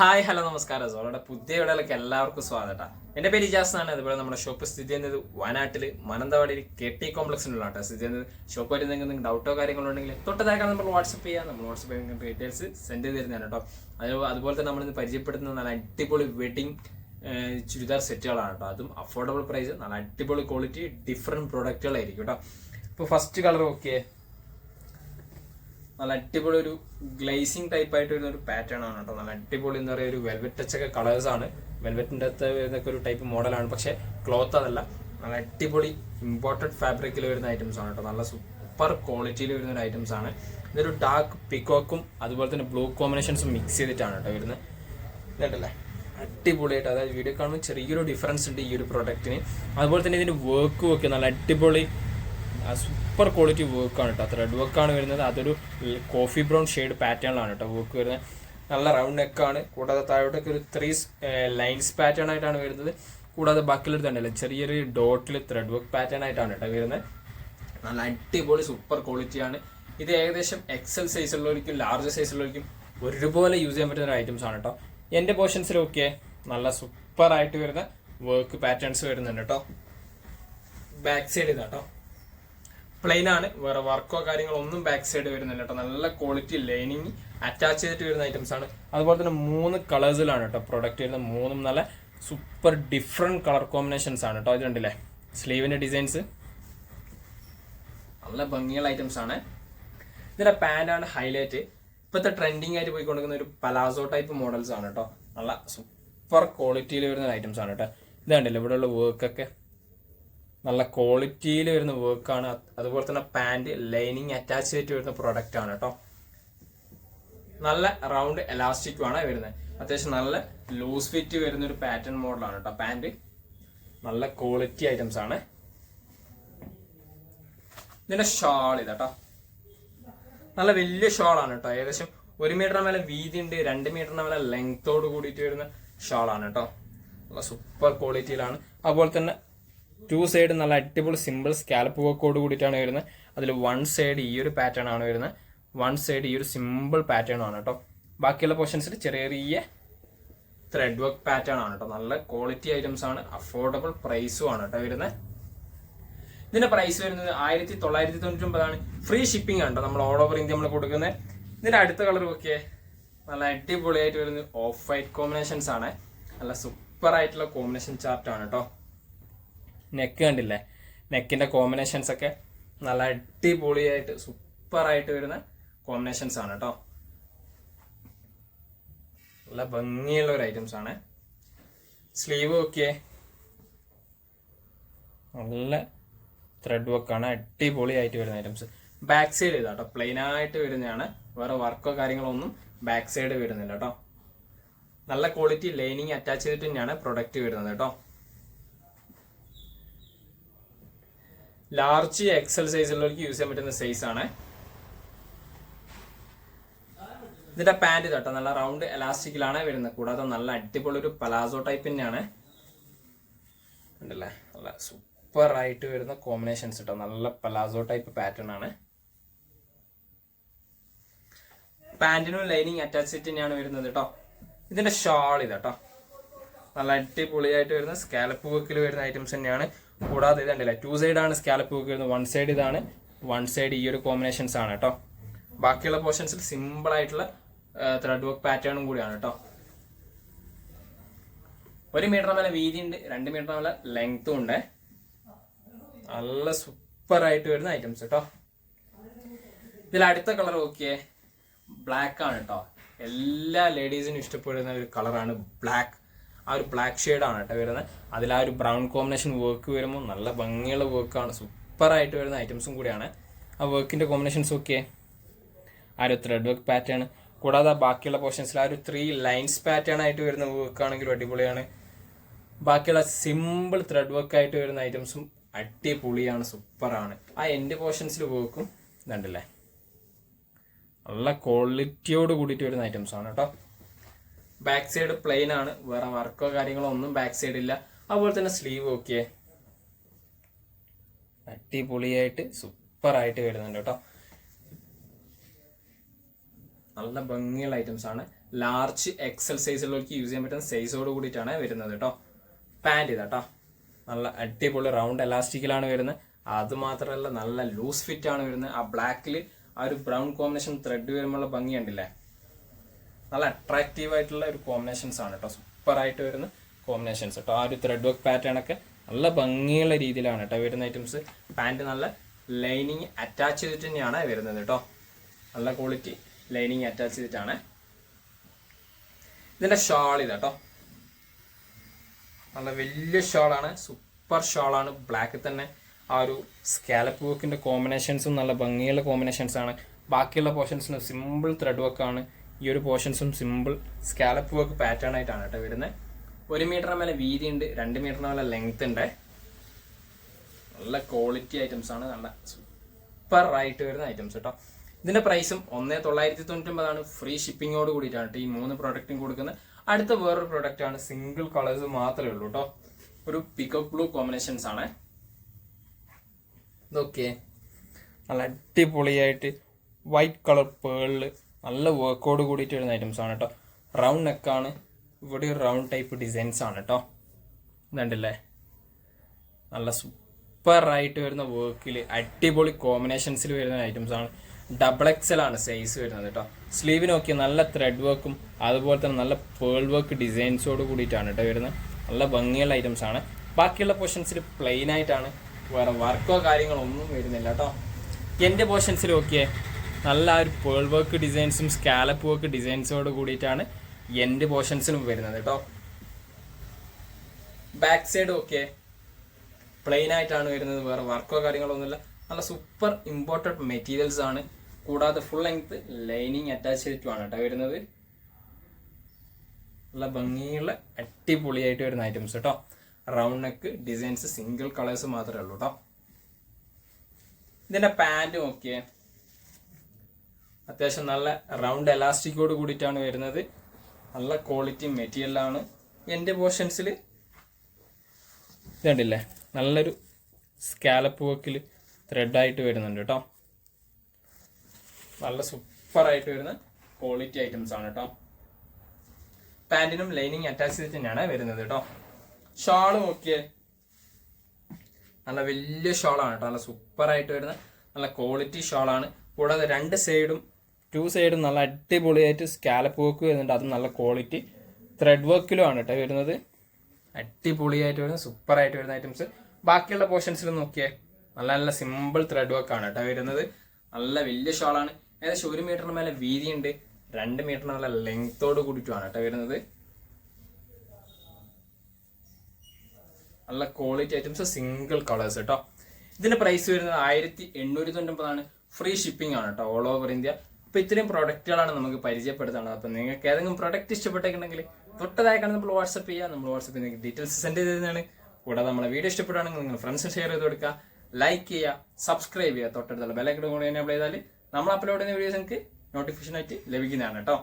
Hi hello നമസ്കാരം. സോളയുടെ പുതിയ വീഡിയോയിലേക്ക് എല്ലാവർക്കും സ്വാഗതം. എൻ്റെ പേര് ഇജാസ് ആണ്. അതുപോലെ നമ്മുടെ ഷോപ്പ് സ്ഥിതി ചെയ്യുന്നത് വയനാട്ടിൽ മാനന്തവാടിയിൽ KT കോംപ്ലക്സിനുള്ളതാണ് സ്ഥിതി ചെയ്യുന്നത്. ഷോപ്പ് വരുന്ന എന്തെങ്കിലും ഡൗട്ടോ കാര്യങ്ങളോ ഉണ്ടെങ്കിൽ തൊട്ടതാക്കാൻ നമ്മൾ വാട്സപ്പ് ചെയ്യാം. നമ്മൾ വാട്സപ്പ് ചെയ്യുന്ന ഡീറ്റെയിൽസ് സെൻഡ് ചെയ്ത് തരുന്നതാണ് കേട്ടോ. അതുപോലെ തന്നെ നമ്മളിന്ന് പരിചയപ്പെടുത്തുന്ന നല്ല അടിപൊളി വെഡിങ് ചുരിദാർ സെറ്റുകളാണ് കേട്ടോ. അതും അഫോർഡബിൾ പ്രൈസ്, നല്ല അടിപൊളി ക്വാളിറ്റി, ഡിഫറെൻറ്റ് പ്രൊഡക്റ്റുകളായിരിക്കും കേട്ടോ. ഇപ്പോൾ ഫസ്റ്റ് കളർ ഓക്കെ, നല്ല അടിപൊളി ഒരു ഗ്ലേസിങ് ടൈപ്പ് ആയിട്ട് വരുന്ന ഒരു പാറ്റേൺ ആണ് കേട്ടോ. നല്ല അടിപൊളി എന്താ പറയുക, ഒരു വെൽവെറ്റ് ടച്ച് ഒക്കെ കളേഴ്സ് ആണ്. വെൽവെറ്റിൻ്റെ അകത്ത് വരുന്നൊക്കെ ഒരു ടൈപ്പ് മോഡലാണ്, പക്ഷേ ക്ലോത്ത് അതല്ല. നല്ല അടിപൊളി ഇമ്പോർട്ടഡ് ഫാബ്രിക്കിൽ വരുന്ന ഐറ്റംസ് ആണ് കേട്ടോ. നല്ല സൂപ്പർ ക്വാളിറ്റിയിൽ വരുന്ന ഒരു ഐറ്റംസ് ആണ്. ഇതൊരു ഡാർക്ക് പിക്കോക്കും അതുപോലെ തന്നെ ബ്ലൂ കോമ്പിനേഷൻസും മിക്സ് ചെയ്തിട്ടാണ് കേട്ടോ വരുന്നത്. ഇതുണ്ടല്ലേ അടിപൊളിയായിട്ട്, അതായത് വീഡിയോ കാണുമ്പോൾ ചെറിയൊരു ഡിഫറൻസ് ഉണ്ട് ഈ ഒരു പ്രൊഡക്റ്റിന്. അതുപോലെ തന്നെ ഇതിൻ്റെ വർക്കും ഒക്കെ നല്ല അടിപൊളി സൂപ്പർ ക്വാളിറ്റി വർക്കാണ് കേട്ടോ. ത്രെഡ് വർക്കാണ് വരുന്നത്. അതൊരു കോഫി ബ്രൗൺ ഷെയ്ഡ് പാറ്റേണിലാണ് കേട്ടോ വർക്ക് വരുന്നത്. നല്ല റൗണ്ട് നെക്കാണ്. കൂടാതെ താഴോട്ടൊക്കെ ഒരു 3 ലൈൻസ് പാറ്റേൺ ആയിട്ടാണ് വരുന്നത്. കൂടാതെ ബാക്കിലെടുത്ത് തന്നെയല്ലേ ചെറിയൊരു ഡോട്ടിൽ ത്രെഡ് വർക്ക് പാറ്റേൺ ആയിട്ടാണ് കേട്ടോ വരുന്നത്. നല്ല അടിപൊളി സൂപ്പർ ക്വാളിറ്റിയാണ്. ഇത് ഏകദേശം XL സൈസുള്ളവർക്കും ലാർജ് സൈസുള്ളവർക്കും ഒരുപോലെ യൂസ് ചെയ്യാൻ പറ്റുന്ന ഒരു ഐറ്റംസ് ആണ് കേട്ടോ. എൻ്റെ പോർഷൻസിലൊക്കെ നല്ല സൂപ്പർ ആയിട്ട് വരുന്ന വർക്ക് പാറ്റേൺസ് വരുന്നുണ്ട് കേട്ടോ. ബാക്ക് സൈഡ് ഇതാട്ടോ പ്ലെയിൻ ആണ്, വേറെ വർക്കോ കാര്യങ്ങളോ ഒന്നും ബാക്ക് സൈഡ് വരുന്നില്ല കേട്ടോ. നല്ല ക്വാളിറ്റി ലൈനിങ് അറ്റാച്ച് ചെയ്തിട്ട് വരുന്ന ഐറ്റംസ് ആണ്. അതുപോലെ തന്നെ 3 കളേഴ്സിലാണ് കേട്ടോ പ്രൊഡക്റ്റ് വരുന്നത്. 3 നല്ല സൂപ്പർ ഡിഫറെൻറ്റ് കളർ കോമ്പിനേഷൻസ് ആണ് കേട്ടോ. ഇത് കണ്ടില്ലേ സ്ലീവിൻ്റെ ഡിസൈൻസ് നല്ല ഭംഗിയുള്ള ഐറ്റംസ് ആണ്. ഇതിൻ്റെ പാൻ്റാണ് ഹൈലൈറ്റ്. ഇപ്പോഴത്തെ ട്രെൻഡിങ് ആയിട്ട് പോയിക്കൊണ്ടിരിക്കുന്ന ഒരു പലാസോ ടൈപ്പ് മോഡൽസ് ആണ് കേട്ടോ. നല്ല സൂപ്പർ ക്വാളിറ്റിയിൽ വരുന്ന ഐറ്റംസ് ആണ് കേട്ടോ. ഇത് കണ്ടില്ലേ ഇവിടെയുള്ള വർക്കൊക്കെ നല്ല ക്വാളിറ്റിയിൽ വരുന്ന വർക്കാണ്. അതുപോലെ തന്നെ പാൻറ് ലൈനിങ് അറ്റാച്ച് ചെയ്തിട്ട് വരുന്ന പ്രൊഡക്റ്റ് ആണ് കേട്ടോ. നല്ല റൗണ്ട് എലാസ്റ്റിക്കും ആണ് വരുന്നത്. അത്യാവശ്യം നല്ല ലൂസ് ഫിറ്റ് വരുന്ന ഒരു പാറ്റേൺ മോഡലാണ് കേട്ടോ. പാൻറ് നല്ല ക്വാളിറ്റി ഐറ്റംസ് ആണ്. ഇതിന്റെ ഷാൾ ഇതാട്ടോ, നല്ല വലിയ ഷാളാണ് കേട്ടോ. ഏകദേശം 1 മീറ്ററിന് മേലെ വീതി ഉണ്ട്, 2 മീറ്ററിന് മേലെ ലെങ്ത്തോട് കൂടിയിട്ട് വരുന്ന ഷാളാണ് കേട്ടോ. നല്ല സൂപ്പർ ക്വാളിറ്റിയിലാണ്. അതുപോലെ തന്നെ 2 സൈഡ് നല്ല അടിപൊളി സിമ്പിൾ സ്കാലപ്പ് വർക്കോട് കൂടിയിട്ടാണ് വരുന്നത്. അതിൽ 1 സൈഡ് ഈ ഒരു പാറ്റേൺ ആണ് വരുന്നത്, 1 സൈഡ് ഈ ഒരു സിമ്പിൾ പാറ്റേൺ ആണ് കേട്ടോ. ബാക്കിയുള്ള പോർഷൻസിൽ ചെറിയ ചെറിയ ത്രെഡ് വർക്ക് പാറ്റേൺ ആണ് കേട്ടോ. നല്ല ക്വാളിറ്റി ഐറ്റംസ് ആണ്, അഫോർഡബിൾ പ്രൈസും ആണ് കേട്ടോ വരുന്നത്. ഇതിന്റെ പ്രൈസ് വരുന്നത് 1999 ആണ്. ഫ്രീ ഷിപ്പിംഗ് ആണ് കേട്ടോ. നമ്മൾ ഓൾ ഓവർ ഇന്ത്യ നമ്മൾ കൊടുക്കുന്നത്. ഇതിന്റെ അടുത്ത കളർ ഒക്കെ നല്ല അടിപൊളിയായിട്ട് വരുന്നത് ഓഫ് വൈറ്റ് കോമ്പിനേഷൻസ് ആണ്. നല്ല സൂപ്പർ ആയിട്ടുള്ള കോമ്പിനേഷൻ ചാർട്ടാണ് കേട്ടോ. നെക്ക് കണ്ടില്ലേ, നെക്കിന്റെ കോമ്പിനേഷൻസ് ഒക്കെ നല്ല അടിപൊളിയായിട്ട് സൂപ്പർ ആയിട്ട് വരുന്ന കോമ്പിനേഷൻസ് ആണ് കേട്ടോ. നല്ല ഭംഗിയുള്ള ഒരു ഐറ്റംസ് ആണ്. സ്ലീവ് ഒക്കെ നല്ല ത്രെഡ് വർക്കാണ്, അടിപൊളിയായിട്ട് വരുന്ന ഐറ്റംസ്. ബാക്ക് സൈഡ് ഇതാട്ടോ പ്ലെയിൻ ആയിട്ട് വരുന്നതാണ്, വേറെ വർക്കോ കാര്യങ്ങളോ ഒന്നും ബാക്ക് സൈഡ് വരുന്നില്ല കേട്ടോ. നല്ല ക്വാളിറ്റി ലൈനിങ് അറ്റാച്ച് ചെയ്തിട്ട് തന്നെയാണ് പ്രൊഡക്റ്റ് വരുന്നത് കേട്ടോ. ലാർജ് XL സൈസുള്ളവർക്ക് യൂസ് ചെയ്യാൻ പറ്റുന്ന സൈസ് ആണ്. ഇതിന്റെ പാന്റ് തൊട്ടോ നല്ല റൗണ്ട് എലാസ്റ്റിക്കിലാണ് വരുന്നത്. കൂടാതെ നല്ല അടിപൊളി ഒരു പലാസോ ടൈപ്പ് തന്നെയാണ് ഉണ്ടല്ലേ. നല്ല സൂപ്പർ ആയിട്ട് വരുന്ന കോമ്പിനേഷൻസ് കേട്ടോ. നല്ല പലാസോ ടൈപ്പ് പാറ്റേൺ ആണ്. പാന്റിനും ലൈനിങ് അറ്റാച്ച് ചെയ്തിട്ട് തന്നെയാണ് വരുന്നത് കേട്ടോ. ഇതിന്റെ ഷാൾ ഇതാട്ടോ നല്ല അടിപൊളിയായിട്ട് വരുന്ന സ്കാലപ്പ് വർക്കിൽ വരുന്ന ഐറ്റംസ് തന്നെയാണ്. കൂടാതെ ഇത് കണ്ടില്ല 2 സൈഡാണ് സ്കാലപ്പ് വർക്ക് വരുന്നത്, 1 സൈഡ് ഇതാണ്, 1 സൈഡ് ഈ ഒരു കോമ്പിനേഷൻസ് ആണ് കേട്ടോ. ബാക്കിയുള്ള പോർഷൻസിൽ സിമ്പിൾ ആയിട്ടുള്ള ത്രെഡ് വർക്ക് പാറ്റേണും കൂടിയാണ് കേട്ടോ. 1 മീറ്റർ മേലെ വീതി ഉണ്ട്, 2 മീറ്റർ മേലെ ലെങ്ത്തും ഉണ്ട്. നല്ല സൂപ്പർ ആയിട്ട് വരുന്ന ഐറ്റംസ് കേട്ടോ. ഇതിൽ അടുത്ത കളർ നോക്കിയേ, ബ്ലാക്ക് ആണ് കേട്ടോ. എല്ലാ ലേഡീസിനും ഇഷ്ടപ്പെടുന്ന ഒരു കളറാണ് ബ്ലാക്ക്. ആ ഒരു ബ്ലാക്ക് ഷെയ്ഡാണ് കേട്ടോ വരുന്നത്. അതിൽ ആ ഒരു ബ്രൗൺ കോമ്പിനേഷൻ വർക്ക് വരുമ്പോൾ നല്ല ഭംഗിയുള്ള വർക്കാണ്, സൂപ്പറായിട്ട് വരുന്ന ഐറ്റംസും കൂടിയാണ്. ആ വർക്കിൻ്റെ കോമ്പിനേഷൻസ് ഒക്കെ ആ ഒരു ത്രെഡ് വർക്ക് പാറ്റേൺ. കൂടാതെ ബാക്കിയുള്ള പോർഷൻസിൽ ആ ഒരു 3 ലൈൻസ് പാറ്റേൺ ആയിട്ട് വരുന്ന വർക്കാണെങ്കിലും അടിപൊളിയാണ്. ബാക്കിയുള്ള സിമ്പിൾ ത്രെഡ് വർക്ക് ആയിട്ട് വരുന്ന ഐറ്റംസും അടിപൊളിയാണ്, സൂപ്പറാണ്. ആ എൻഡ് പോർഷൻസിൽ വർക്കും ഇതുണ്ടല്ലേ നല്ല ക്വാളിറ്റിയോട് കൂടിയിട്ട് വരുന്ന ഐറ്റംസ് ആണ് കേട്ടോ. ബാക്ക് സൈഡ് പ്ലെയിൻ ആണ്, വേറെ വർക്കോ കാര്യങ്ങളോ ഒന്നും ബാക്ക് സൈഡ് ഇല്ല. അതുപോലെ തന്നെ സ്ലീവ് ഒക്കെ അടിപൊളിയായിട്ട് സൂപ്പർ ആയിട്ട് വരുന്നുണ്ട് കേട്ടോ. നല്ല ഭംഗിയുള്ള ഐറ്റംസ് ആണ്. ലാർജ് എക്സൽ സൈസുള്ളവർക്ക് യൂസ് ചെയ്യാൻ പറ്റുന്ന സൈസോട് കൂടിയിട്ടാണ് വരുന്നത് കേട്ടോ. പാൻറ് ഇതാട്ടോ, നല്ല അടിപൊളി റൗണ്ട് എലാസ്റ്റിക്കിലാണ് വരുന്നത്. അത് മാത്രമല്ല നല്ല ലൂസ് ഫിറ്റ് ആണ് വരുന്നത്. ആ ബ്ലാക്കിൽ ആ ഒരു ബ്രൗൺ കോമ്പിനേഷൻ ത്രെഡ് വരുമ്പോഴുള്ള ഭംഗി കണ്ടില്ലേ, നല്ല അട്രാക്റ്റീവ് ആയിട്ടുള്ള ഒരു കോമ്പിനേഷൻസ് ആണ് കേട്ടോ. സൂപ്പർ ആയിട്ട് വരുന്ന കോമ്പിനേഷൻസ് കേട്ടോ. ആ ഒരു ത്രെഡ് വർക്ക് പാറ്റേൺ ഒക്കെ നല്ല ഭംഗിയുള്ള രീതിയിലാണ് കേട്ടോ വരുന്ന ഐറ്റംസ്. പാൻറ് നല്ല ലൈനിങ് അറ്റാച്ച് ചെയ്തിട്ട് തന്നെയാണ് വരുന്നത് കേട്ടോ. നല്ല ക്വാളിറ്റി ലൈനിങ് അറ്റാച്ച് ചെയ്തിട്ടാണ്. ഇതിന്റെ ഷാൾ ഇതാട്ടോ, നല്ല വലിയ ഷാളാണ്, സൂപ്പർ ഷാളാണ്. ബ്ലാക്കിൽ തന്നെ ആ ഒരു സ്കാലപ്പ് വർക്കിന്റെ കോമ്പിനേഷൻസും നല്ല ഭംഗിയുള്ള കോമ്പിനേഷൻസ് ആണ്. ബാക്കിയുള്ള പോർഷൻസിന് സിമ്പിൾ ത്രെഡ് വർക്കാണ്. ഈ ഒരു പോർഷൻസും സിമ്പിൾ സ്കാലപ്പ് വർക്ക് പാറ്റേൺ ആയിട്ടാണ് കേട്ടോ വരുന്നത്. 1 മീറ്ററിന് മേലെ വീതി ഉണ്ട്, 2 മീറ്ററിന് മേലെ ലെങ്ത് ഉണ്ട്. നല്ല ക്വാളിറ്റി ഐറ്റംസ് ആണ്, നല്ല സൂപ്പർ ആയിട്ട് വരുന്ന ഐറ്റംസ് കേട്ടോ. ഇതിന്റെ പ്രൈസും 1999 ഫ്രീ ഷിപ്പിങ്ങോട് കൂടിയിട്ടാണ് ഈ 3 പ്രോഡക്റ്റും കൊടുക്കുന്നത്. അടുത്ത വേറൊരു പ്രോഡക്റ്റ് ആണ്, സിംഗിൾ കളേഴ്സ് മാത്രമേ ഉള്ളൂ കേട്ടോ. ഒരു പിക്കോക്ക് ബ്ലൂ കോമ്പിനേഷൻസ് ആണ് ഇതൊക്കെ. നല്ല അടിപൊളിയായിട്ട് വൈറ്റ് കളർ പേളില് നല്ല വർക്കോട് കൂടിയിട്ട് വരുന്ന ഐറ്റംസ് ആണ് കേട്ടോ. റൗണ്ട് നെക്കാണ്, ഇവിടെ ഒരു റൗണ്ട് ടൈപ്പ് ഡിസൈൻസ് ആണ് കേട്ടോ. ഇതുണ്ടല്ലേ, നല്ല സൂപ്പർ ആയിട്ട് വരുന്ന വർക്കിൽ അടിപൊളി കോമ്പിനേഷൻസിൽ വരുന്ന ഐറ്റംസ് ആണ്. ഡബിൾ എക്സൽ ആണ് സൈസ് വരുന്നത് കേട്ടോ. സ്ലീവ് നോക്കിയാൽ നല്ല ത്രെഡ് വർക്കും അതുപോലെ തന്നെ നല്ല പേൾ വർക്ക് ഡിസൈൻസോട് കൂടിയിട്ടാണ് കേട്ടോ വരുന്നത്. നല്ല ഭംഗിയുള്ള ഐറ്റംസ് ആണ്. ബാക്കിയുള്ള പോർഷൻസിൽ പ്ലെയിൻ ആയിട്ടാണ്, വേറെ വർക്കോ കാര്യങ്ങളോ ഒന്നും വരുന്നില്ല കേട്ടോ. എൻ്റെ പോർഷൻസിൽ നോക്കിയേ നല്ല ഒരു പേൾ വർക്ക് ഡിസൈൻസും സ്കാലപ്പ് വർക്ക് ഡിസൈൻസോട് കൂടിയിട്ടാണ് എൻ്റെ പോർഷൻസിനും വരുന്നത് കേട്ടോ. ബാക്ക് സൈഡ് ഓക്കെ പ്ലെയിൻ ആയിട്ടാണ് വരുന്നത്, വേറെ വർക്കോ കാര്യങ്ങളോ ഒന്നുമില്ല. നല്ല സൂപ്പർ ഇമ്പോർട്ടഡ് മെറ്റീരിയൽസ് ആണ്. കൂടാതെ ഫുൾ ലെങ്ത് ലൈനിങ് അറ്റാച്ച് ചെയ്തിട്ടുമാണ് കേട്ടോ വരുന്നത്. നല്ല ഭംഗിയുള്ള അടിപൊളിയായിട്ട് വരുന്ന ഐറ്റംസ് കേട്ടോ. Round neck designs single colours മാത്രമേ ഉള്ളൂ കേട്ടോ. ഇതിന്റെ പാൻറ് നോക്കിയേ, അത്യാവശ്യം നല്ല റൗണ്ട് എലാസ്റ്റിക്കോട് കൂടിയിട്ടാണ് വരുന്നത്. നല്ല ക്വാളിറ്റി മെറ്റീരിയലാണ്. എൻ്റെ പോർഷൻസിൽ ഇതുണ്ടല്ലേ, നല്ലൊരു സ്കാലപ്പ് വർക്കിൽ ത്രെഡായിട്ട് വരുന്നുണ്ട് കേട്ടോ. നല്ല സൂപ്പറായിട്ട് വരുന്ന ക്വാളിറ്റി ഐറ്റംസ് ആണ് കേട്ടോ. പാൻറ്റിനും ലൈനിങ് അറ്റാച്ച് ചെയ്തിട്ട് തന്നെയാണ് വരുന്നത് കേട്ടോ. ഷാള് നോക്കിയേ, നല്ല വലിയ ഷാളാണ് കേട്ടോ. നല്ല സൂപ്പറായിട്ട് വരുന്ന നല്ല ക്വാളിറ്റി ഷാളാണ്. കൂടാതെ 2 സൈഡും നല്ല അടിപൊളിയായിട്ട് സ്കാലപ്പ് വർക്ക് വരുന്നുണ്ട്. അതും നല്ല ക്വാളിറ്റി ത്രെഡ് വർക്കിലും ആണ് കേട്ടോ വരുന്നത്. അടിപൊളിയായിട്ട് വരുന്ന സൂപ്പറായിട്ട് വരുന്ന ഐറ്റംസ്. ബാക്കിയുള്ള പോർഷൻസിൽ നോക്കിയേ, നല്ല നല്ല സിമ്പിൾ ത്രെഡ് വർക്കാണ് കേട്ടോ വരുന്നത്. നല്ല വലിയ ഷാളാണ്. ഏകദേശം 1 മീറ്ററിന് മേലെ വീതിയുണ്ട്, 2 മീറ്ററിന് മേലെ ലെങ്ത്തോട് കൂടിയിട്ടാണ് കേട്ടോ വരുന്നത്. നല്ല ക്വാളിറ്റി ഐറ്റംസ്, സിംഗിൾ കളേഴ്സ് കേട്ടോ. ഇതിന്റെ പ്രൈസ് വരുന്നത് 1899 ഫ്രീ ഷിപ്പിംഗ് ആണ് കേട്ടോ, ഓൾ ഓവർ ഇന്ത്യ. അപ്പൊ ഇത്രയും പ്രൊഡക്റ്റുകളാണ് നമുക്ക് പരിചയപ്പെടുത്തുന്നത്. അപ്പൊ നിങ്ങൾക്ക് ഏതെങ്കിലും പ്രൊഡക്റ്റ് ഇഷ്ടപ്പെട്ടെങ്കിൽ തൊട്ടതായി കാണുന്ന നമ്മൾ വാട്സപ്പ് ചെയ്യുക. നമ്മൾ വാട്സപ്പിൽ നിങ്ങൾക്ക് ഡീറ്റെയിൽസ് സെൻഡ് ചെയ്ത് തരുന്നതാണ്. കൂടാതെ നമ്മളെ വീഡിയോ ഇഷ്ടപ്പെടുകയാണെങ്കിൽ നിങ്ങൾ ഫ്രണ്ട്സിന് ഷെയർ ചെയ്ത് കൊടുക്കുക, ലൈക്ക് ചെയ്യുക, സബ്സ്ക്രൈബ് ചെയ്യുക. തൊട്ടടുത്തുള്ള ബെല്ലൈക്കൺ കൂടി എനേബിൾ ചെയ്താൽ നമ്മൾ അപ്ലോഡ് ചെയ്യുന്ന വീഡിയോസ് നിങ്ങൾക്ക് നോട്ടിഫിക്കേഷൻ ആയിട്ട് ലഭിക്കുന്നതാണ് കേട്ടോ.